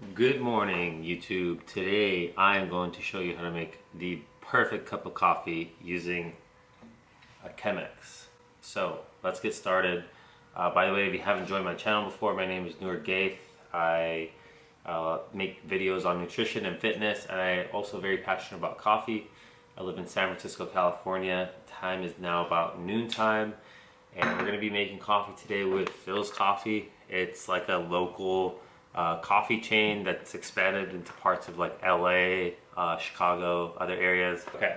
Good morning, YouTube. Today I am going to show you how to make the perfect cup of coffee using a Chemex. So let's get started. By the way, if you haven't joined my channel before, my name is Noor Gaith. I make videos on nutrition and fitness, and I'm also very passionate about coffee. I live in San Francisco, California. Time is now about noontime, and we're going to be making coffee today with Philz Coffee. It's like a local coffee chain that's expanded into parts of like LA, Chicago, other areas. Okay,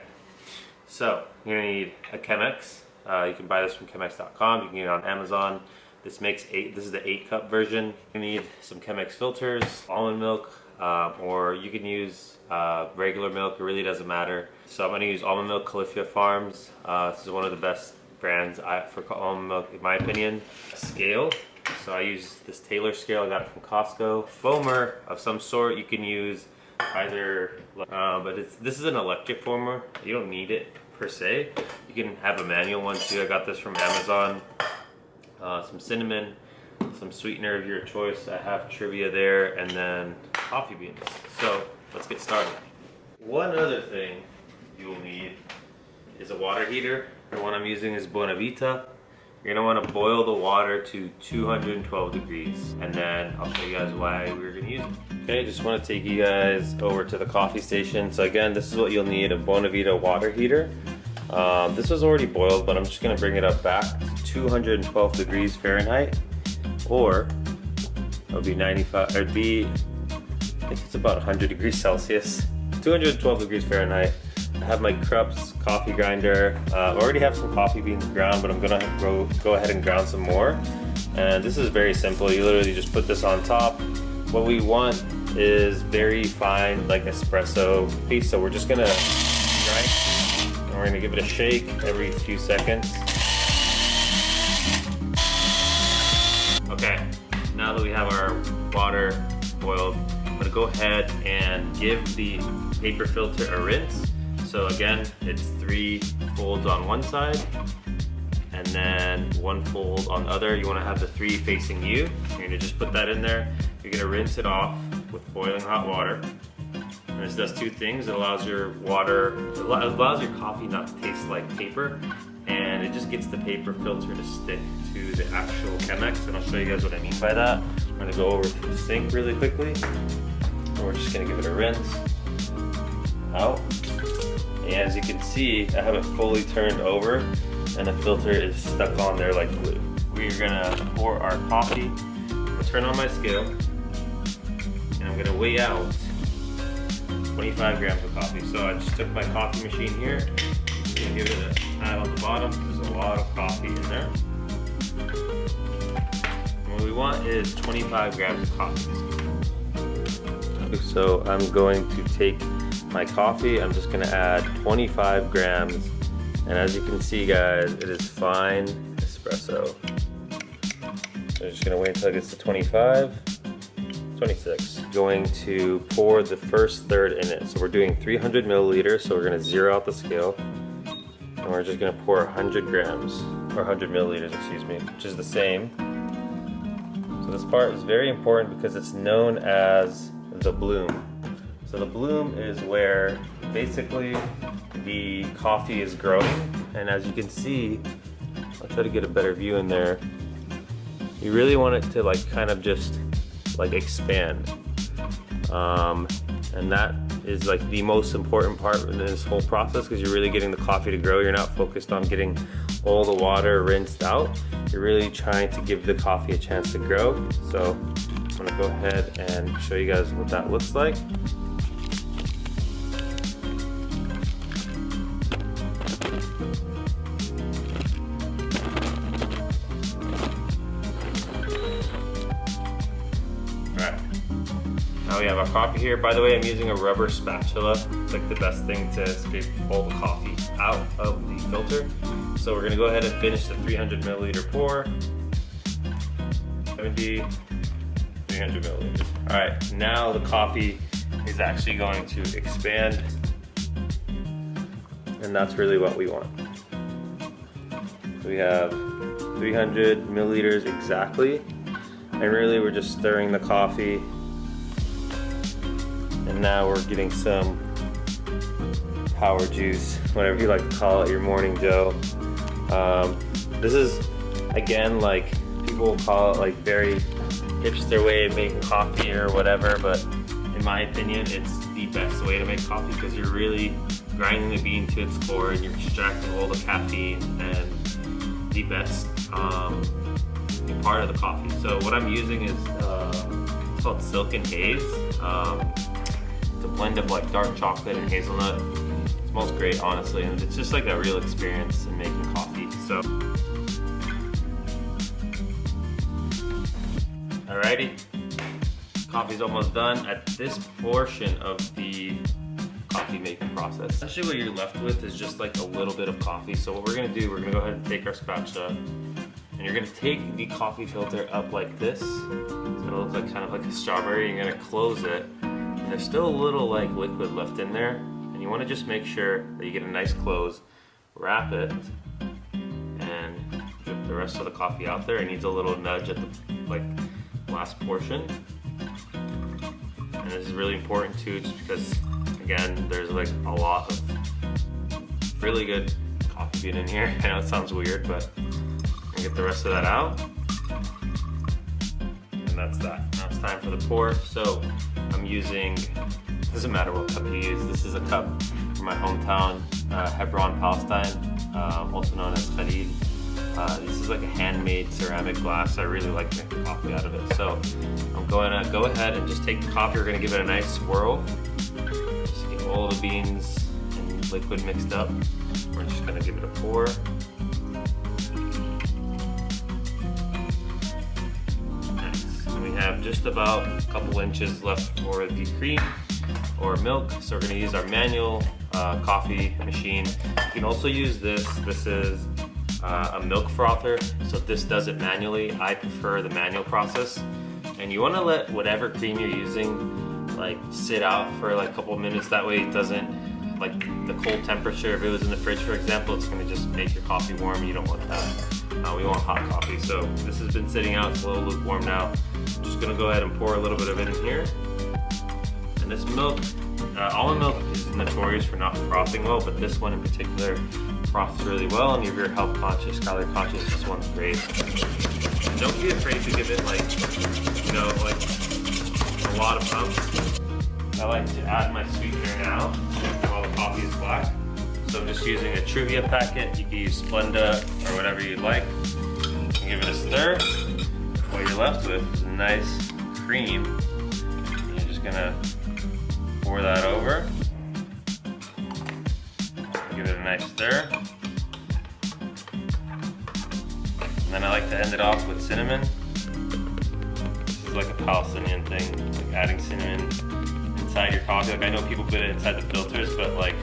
so you're gonna need a Chemex. You can buy this from Chemex.com. You can get it on Amazon. This is the 8-cup version. You need some Chemex filters, almond milk, or you can use regular milk. It really doesn't matter. So I'm gonna use almond milk, Califia Farms. This is one of the best brands for almond milk, in my opinion. A scale. So I use this Taylor scale. I got it from Costco. Foamer of some sort. You can use either, but this is an electric foamer. You don't need it per se. You can have a manual one too. I got this from Amazon. Some cinnamon, some sweetener of your choice. I have Trivia there, and then coffee beans. So let's get started. One other thing you'll need is a water heater. The one I'm using is Buenavita. You're gonna wanna boil the water to 212 degrees, and then I'll show you guys why we're gonna use it. Okay, just wanna take you guys over to the coffee station. So again, this is what you'll need, a Buenavita water heater. This was already boiled, but I'm just gonna bring it up back to 212 degrees Fahrenheit, or it'll be 95, or it'd be, I think it's about 100 degrees Celsius. 212 degrees Fahrenheit. I have my Krups coffee grinder. I already have some coffee beans ground, but I'm gonna go ahead and ground some more. And this is very simple. You literally just put this on top. What we want is very fine, like espresso piece. So we're just gonna grind, and we're gonna give it a shake every few seconds. Okay, now that we have our water boiled, I'm gonna go ahead and give the paper filter a rinse. So again, it's 3 folds on one side and then 1 fold on the other. You want to have the 3 facing you. You're going to just put that in there. You're going to rinse it off with boiling hot water. And this does 2 things. It allows your coffee not to taste like paper, and it just gets the paper filter to stick to the actual Chemex. And I'll show you guys what I mean by that. I'm going to go over to the sink really quickly. And we're just going to give it a rinse out. And as you can see, I have it fully turned over and the filter is stuck on there like glue. We're gonna pour our coffee. I'm gonna turn on my scale and I'm gonna weigh out 25 grams of coffee. So I just took my coffee machine here. I'm gonna give it a pat on the bottom. There's a lot of coffee in there. And what we want is 25 grams of coffee. So I'm going to take my coffee, I'm just gonna add 25 grams, and as you can see guys, it is fine espresso. So I'm just gonna wait until it gets to 25, 26. Going to pour the first third in it. So we're doing 300 milliliters, so we're gonna zero out the scale, and we're just gonna pour 100 grams, or 100 milliliters, excuse me, which is the same. So this part is very important because it's known as the bloom. So the bloom is where basically the coffee is growing, and as you can see, I'll try to get a better view in there. You really want it to like kind of just like expand, and that is like the most important part in this whole process, because you're really getting the coffee to grow. You're not focused on getting all the water rinsed out. You're really trying to give the coffee a chance to grow. So I'm gonna go ahead and show you guys what that looks like. Now we have our coffee here. By the way, I'm using a rubber spatula. It's like the best thing to scrape all the coffee out of the filter. So we're gonna go ahead and finish the 300 milliliter pour. 70, 300 milliliters. All right, now the coffee is actually going to expand, and that's really what we want. So we have 300 milliliters exactly, and really we're just stirring the coffee And now we're getting some power juice, whatever you like to call it, your morning Joe. This is, again, like people will call it like very hipster way of making coffee or whatever, but in my opinion, it's the best way to make coffee because you're really grinding the bean to its core and you're extracting all the caffeine and the best part of the coffee. So what I'm using is it's called Silken Haze. It's a blend of like dark chocolate and hazelnut. It smells great, honestly, and it's just like a real experience in making coffee. So, alrighty, coffee's almost done. At this portion of the coffee making process, actually what you're left with is just like a little bit of coffee. So what we're gonna do, we're gonna go ahead and take our spatula, and you're gonna take the coffee filter up like this. It's gonna look like kind of like a strawberry. You're gonna close it, and there's still a little like liquid left in there, and you want to just make sure that you get a nice close. Wrap it, and drip the rest of the coffee out there. It needs a little nudge at the like last portion, and this is really important too, just because again, there's like a lot of really good coffee bean in here. I know it sounds weird, but I'm gonna get the rest of that out. And that's that. Now it's time for the pour. So I'm using, doesn't matter what cup you use. This is a cup from my hometown, Hebron, Palestine, also known as Khalil. This is like a handmade ceramic glass. I really like making coffee out of it. So I'm going to go ahead and just take the coffee. We're going to give it a nice swirl. Just get all the beans and liquid mixed up. We're just going to give it a pour. Nice. And we have just about a couple inches left for the cream or milk. So we're going to use our manual coffee machine. You can also use this. This is a milk frother, so this does it manually. I prefer the manual process, and you want to let whatever cream you're using like sit out for like a couple minutes. That way it doesn't, like the cold temperature, if it was in the fridge for example, it's going to just make your coffee warm. You don't want that. We want hot coffee. So this has been sitting out, it's a little lukewarm now. I'm just going to go ahead and pour a little bit of it in here. And this milk, almond milk is notorious for not frothing well, but this one in particular froths really well. And if you're health conscious, calorie conscious, this one's great. And don't be afraid to give it like, you know, like a lot of pumps. I like to add my sweetener now while the coffee is black. So I'm just using a Truvia packet. You can use Splenda or whatever you like. And give it a stir. What you're left with is a nice cream. And you're just gonna pour that over. Give it a nice stir. And then I like to end it off with cinnamon. This is like a Palestinian thing, like adding cinnamon inside your coffee. Like I know people put it inside the filters, but like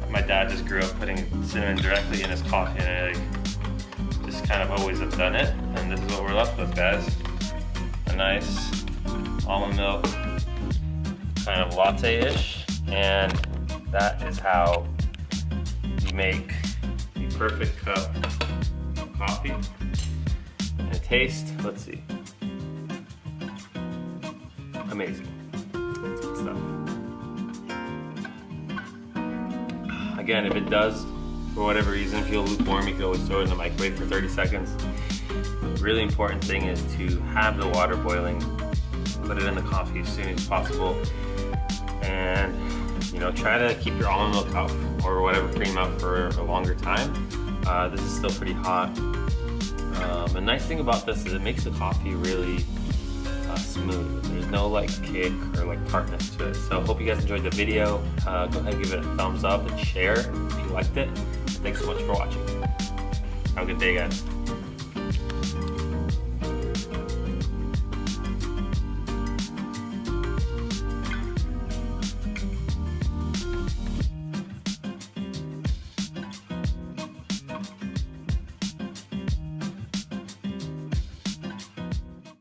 my dad just grew up putting cinnamon directly in his coffee, and I like, just kind of always have done it. And this is what we're left with, guys. A nice almond milk, kind of latte-ish, and that is how you make the perfect cup of coffee. And the taste, let's see, amazing. It's good stuff. Again, if it does, for whatever reason, feel lukewarm, you can always throw it in the microwave for 30 seconds. The really important thing is to have the water boiling, put it in the coffee as soon as possible, and you know, try to keep your almond milk out or whatever cream out for a longer time. This is still pretty hot. The nice thing about this is it makes the coffee really smooth. There's no like kick or like tartness to it. So hope you guys enjoyed the video. Go ahead and give it a thumbs up and share if you liked it. Thanks so much for watching. Have a good day, guys.